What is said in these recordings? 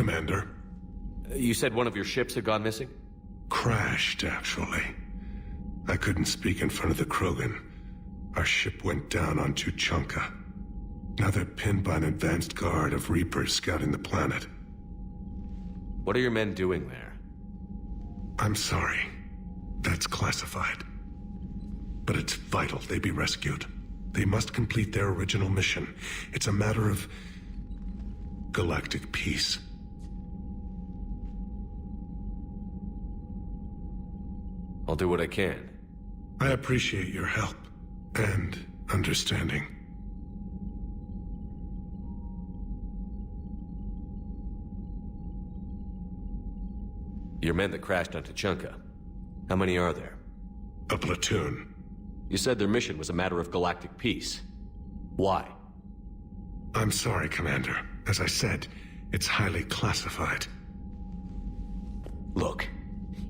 Commander. You said one of your ships had gone missing? Crashed, actually. I couldn't speak in front of the Krogan. Our ship went down on Tuchanka. Now they're pinned by an advanced guard of Reapers scouting the planet. What are your men doing there? I'm sorry. That's classified. But it's vital they be rescued. They must complete their original mission. It's a matter of galactic peace. I'll do what I can. I appreciate your help and understanding. Your men that crashed on Tuchanka. How many are there? A platoon. You said their mission was a matter of galactic peace. Why? I'm sorry, Commander. As I said, it's highly classified. Look,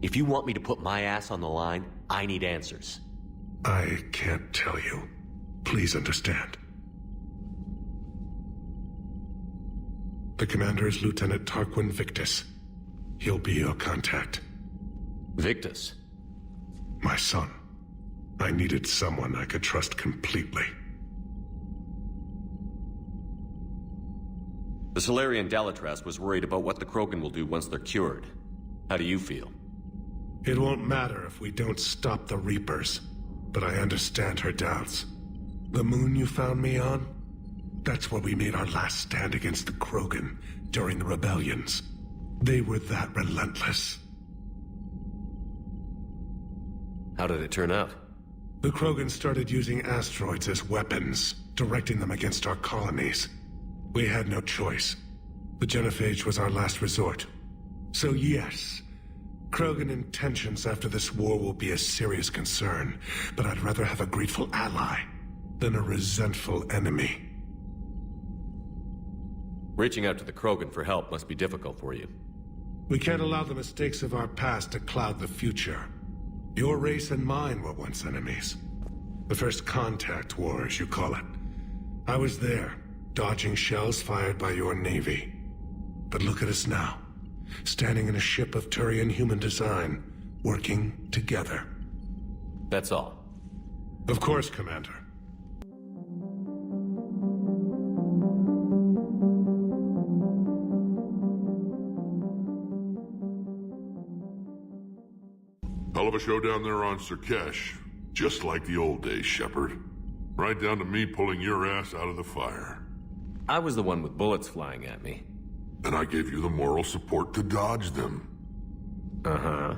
if you want me to put my ass on the line, I need answers. I can't tell you. Please understand. The commander is Lieutenant Tarquin Victus. He'll be your contact. Victus? My son. I needed someone I could trust completely. The Solarian Dalatras was worried about what the Krogan will do once they're cured. How do you feel? It won't matter if we don't stop the Reapers, but I understand her doubts. The moon you found me on? That's where we made our last stand against the Krogan during the rebellions. They were that relentless. How did it turn out? The Krogan started using asteroids as weapons, directing them against our colonies. We had no choice. The genophage was our last resort. So yes, Krogan intentions after this war will be a serious concern, but I'd rather have a grateful ally than a resentful enemy. Reaching out to the Krogan for help must be difficult for you. We can't allow the mistakes of our past to cloud the future. Your race and mine were once enemies. The First Contact War, as you call it. I was there, dodging shells fired by your navy. But look at us now, standing in a ship of Turian human design, working together. That's all. Of course, Commander. Hell of a show down there on Sur'Kesh. Just like the old days, Shepard. Right down to me pulling your ass out of the fire. I was the one with bullets flying at me. And I gave you the moral support to dodge them. Uh-huh.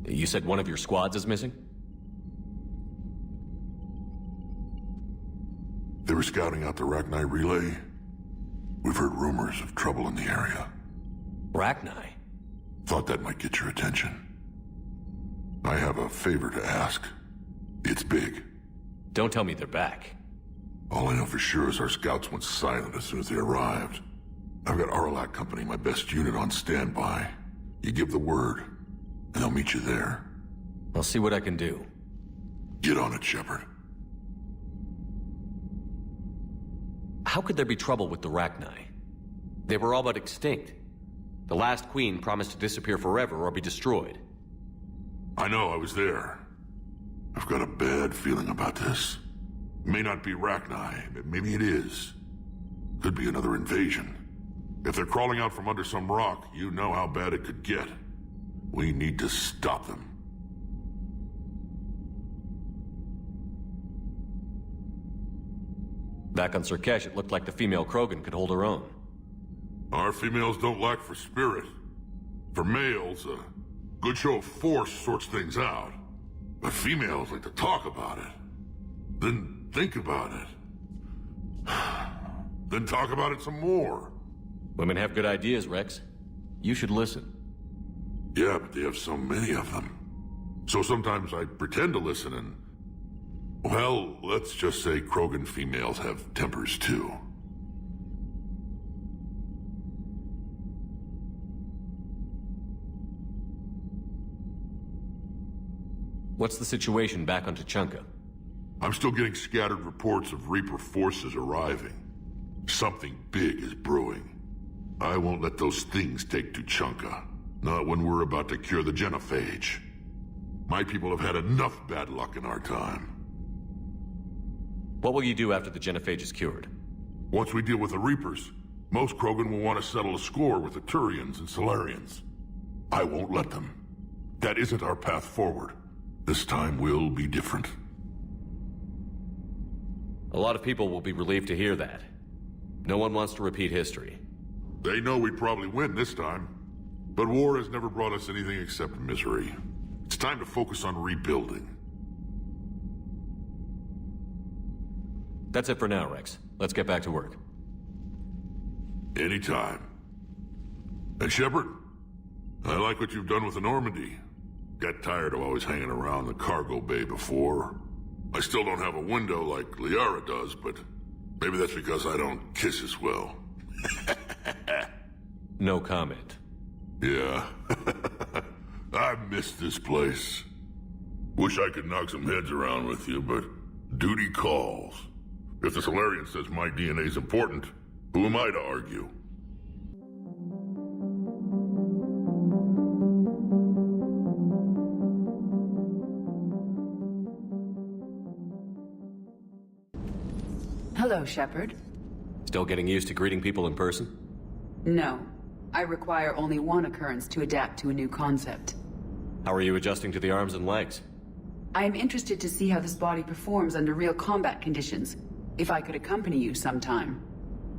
You said one of your squads is missing? They were scouting out the Rachni relay. We've heard rumors of trouble in the area. Rachni? Thought that might get your attention. I have a favor to ask. It's big. Don't tell me they're back. All I know for sure is our scouts went silent as soon as they arrived. I've got Aralak Company, my best unit, on standby. You give the word, and they'll meet you there. I'll see what I can do. Get on it, Shepard. How could there be trouble with the Rachni? They were all but extinct. The last queen promised to disappear forever or be destroyed. I know, I was there. I've got a bad feeling about this. May not be Rachni, but maybe it is. Could be another invasion. If they're crawling out from under some rock, you know how bad it could get. We need to stop them. Back on Sur'Kesh, it looked like the female Krogan could hold her own. Our females don't lack for spirit. For males, a good show of force sorts things out. But females like to talk about it. Then think about it. Then talk about it some more. Women have good ideas, Wrex. You should listen. Yeah, but they have so many of them. So sometimes I pretend to listen and... Well, let's just say Krogan females have tempers too. What's the situation back on Tuchanka? I'm still getting scattered reports of Reaper forces arriving. Something big is brewing. I won't let those things take Tuchanka. Not when we're about to cure the genophage. My people have had enough bad luck in our time. What will you do after the genophage is cured? Once we deal with the Reapers, most Krogan will want to settle a score with the Turians and Solarians. I won't let them. That isn't our path forward. This time will be different. A lot of people will be relieved to hear that. No one wants to repeat history. They know we'd probably win this time. But war has never brought us anything except misery. It's time to focus on rebuilding. That's it for now, Wrex. Let's get back to work. Anytime. And Shepard, I like what you've done with the Normandy. Got tired of always hanging around the cargo bay before. I still don't have a window like Liara does, but maybe that's because I don't kiss as well. No comment. Yeah. I miss this place. Wish I could knock some heads around with you, but duty calls. If the Solarian says my DNA's important, who am I to argue? Hello, Shepard. Still getting used to greeting people in person? No. I require only one occurrence to adapt to a new concept. How are you adjusting to the arms and legs? I am interested to see how this body performs under real combat conditions. If I could accompany you sometime.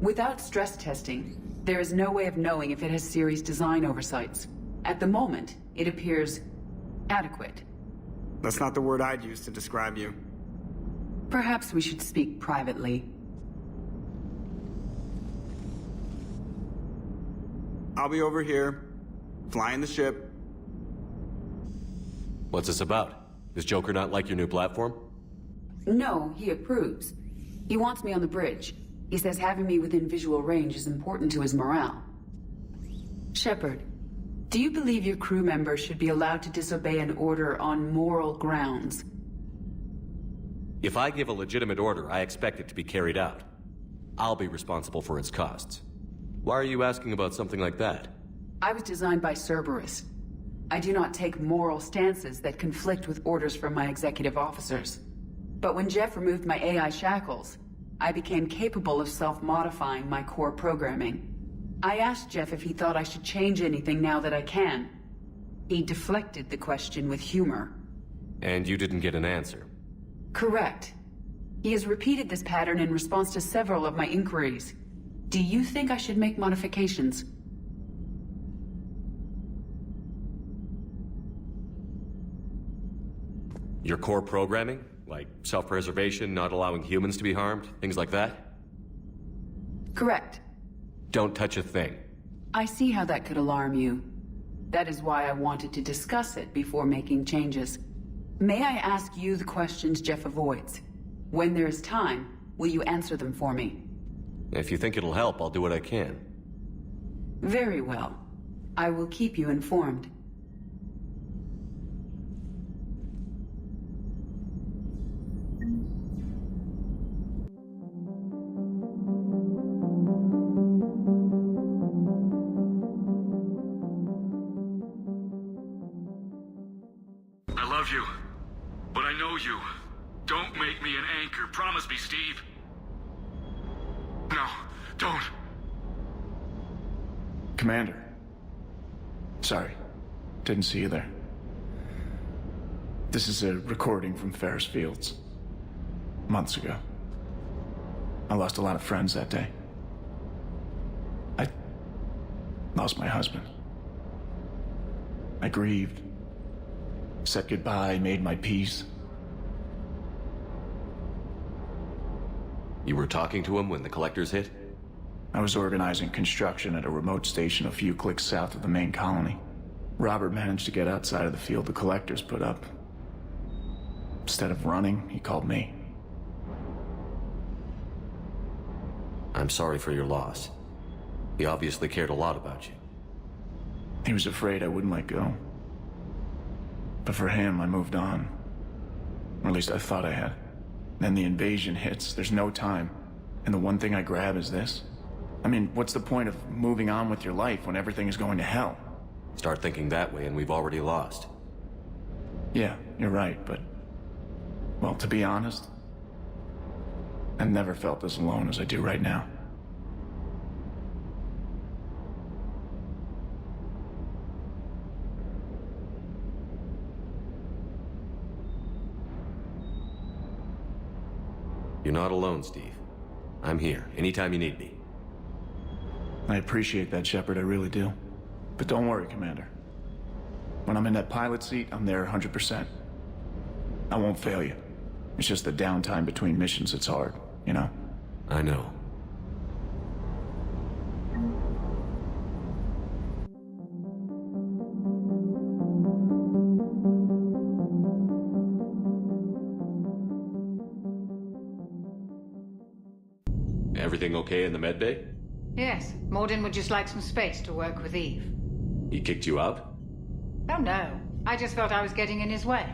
Without stress testing, there is no way of knowing if it has series design oversights. At the moment, it appears adequate. That's not the word I'd use to describe you. Perhaps we should speak privately. I'll be over here, flying the ship. What's this about? Does Joker not like your new platform? No, he approves. He wants me on the bridge. He says having me within visual range is important to his morale. Shepard, do you believe your crew members should be allowed to disobey an order on moral grounds? If I give a legitimate order, I expect it to be carried out. I'll be responsible for its costs. Why are you asking about something like that? I was designed by Cerberus. I do not take moral stances that conflict with orders from my executive officers. But when Jeff removed my AI shackles, I became capable of self-modifying my core programming. I asked Jeff if he thought I should change anything now that I can. He deflected the question with humor. And you didn't get an answer? Correct. He has repeated this pattern in response to several of my inquiries. Do you think I should make modifications? Your core programming? Like self-preservation, not allowing humans to be harmed, things like that? Correct. Don't touch a thing. I see how that could alarm you. That is why I wanted to discuss it before making changes. May I ask you the questions Jeff avoids? When there is time, will you answer them for me? If you think it'll help, I'll do what I can. Very well. I will keep you informed. I love you, but I know you. Don't make me an anchor. Promise me, Steve. No, don't. Commander. Sorry. Didn't see you there. This is a recording from Ferris Fields. Months ago. I lost a lot of friends that day. I lost my husband. I grieved. Said goodbye, made my peace. You were talking to him when the collectors hit? I was organizing construction at a remote station a few clicks south of the main colony. Robert managed to get outside of the field the collectors put up. Instead of running, he called me. I'm sorry for your loss. He obviously cared a lot about you. He was afraid I wouldn't let go. But for him, I moved on. Or at least I thought I had. Then the invasion hits, there's no time. And the one thing I grab is this. I mean, what's the point of moving on with your life when everything is going to hell? Start thinking that way and we've already lost. Yeah, you're right, but... well, to be honest, I've never felt as alone as I do right now. You're not alone, Steve. I'm here, anytime you need me. I appreciate that, Shepard, I really do. But don't worry, Commander. When I'm in that pilot seat, I'm there 100%. I won't fail you. It's just the downtime between missions that's hard, you know? I know. Everything okay in the medbay? Yes, Mordin would just like some space to work with Eve. He kicked you out? Oh no, I just felt I was getting in his way.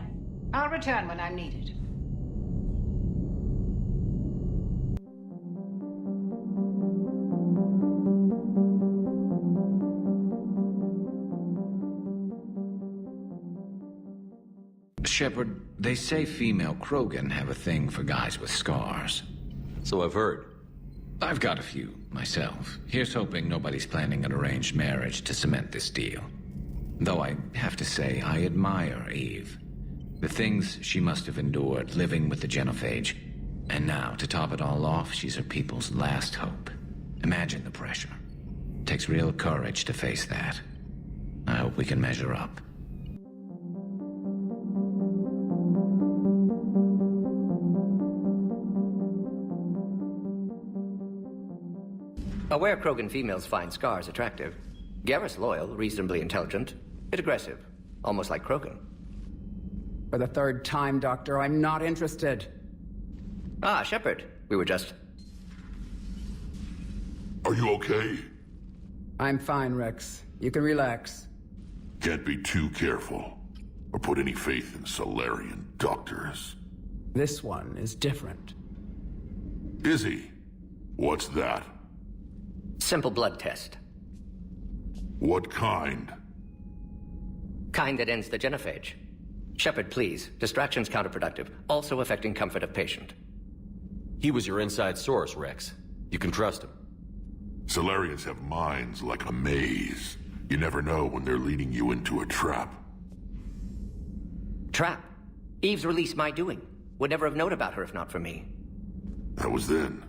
I'll return when I'm needed. Shepard, they say female Krogan have a thing for guys with scars. So I've heard. I've got a few, myself. Here's hoping nobody's planning an arranged marriage to cement this deal. Though I have to say, I admire Eve. The things she must have endured living with the genophage. And now, to top it all off, she's her people's last hope. Imagine the pressure. Takes real courage to face that. I hope we can measure up. Aware Krogan females find scars attractive. Garrus loyal, reasonably intelligent, yet aggressive, almost like Krogan. For the third time, Doctor, I'm not interested. Ah, Shepard. We were just... Are you okay? I'm fine, Wrex. You can relax. Can't be too careful, or put any faith in Solarian doctors. This one is different. Is he? What's that? Simple blood test. What kind? Kind that ends the genophage. Shepard, please. Distraction's counterproductive, also affecting comfort of patient. He was your inside source, Wrex. You can trust him. Solarians have minds like a maze. You never know when they're leading you into a trap. Trap? Eve's release my doing. Would never have known about her if not for me. That was then.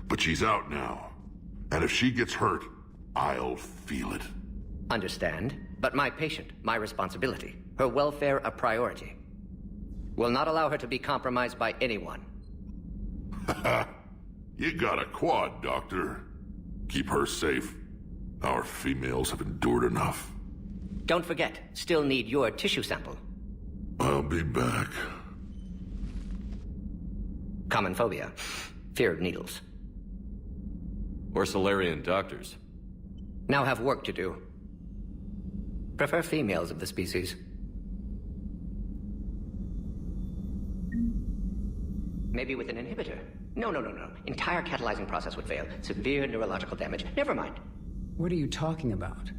But she's out now. And if she gets hurt, I'll feel it. Understand, but my patient, my responsibility. Her welfare a priority. Will not allow her to be compromised by anyone. You got a quad, Doctor. Keep her safe. Our females have endured enough. Don't forget, still need your tissue sample. I'll be back. Common phobia. Fear of needles. Or Solarian doctors. Now have work to do. Prefer females of the species. Maybe with an inhibitor. No. Entire catalyzing process would fail. Severe neurological damage. Never mind. What are you talking about?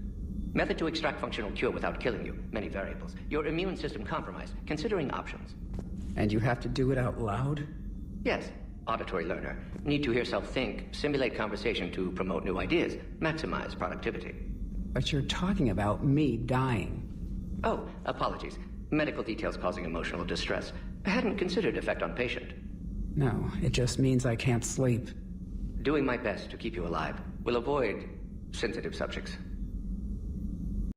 Method to extract functional cure without killing you. Many variables. Your immune system compromised. Considering options. And you have to do it out loud? Yes. Auditory learner. Need to hear self think, simulate conversation to promote new ideas, maximize productivity. But you're talking about me dying. Oh, apologies. Medical details causing emotional distress. I hadn't considered effect on patient. No, it just means I can't sleep. Doing my best to keep you alive. Will avoid sensitive subjects.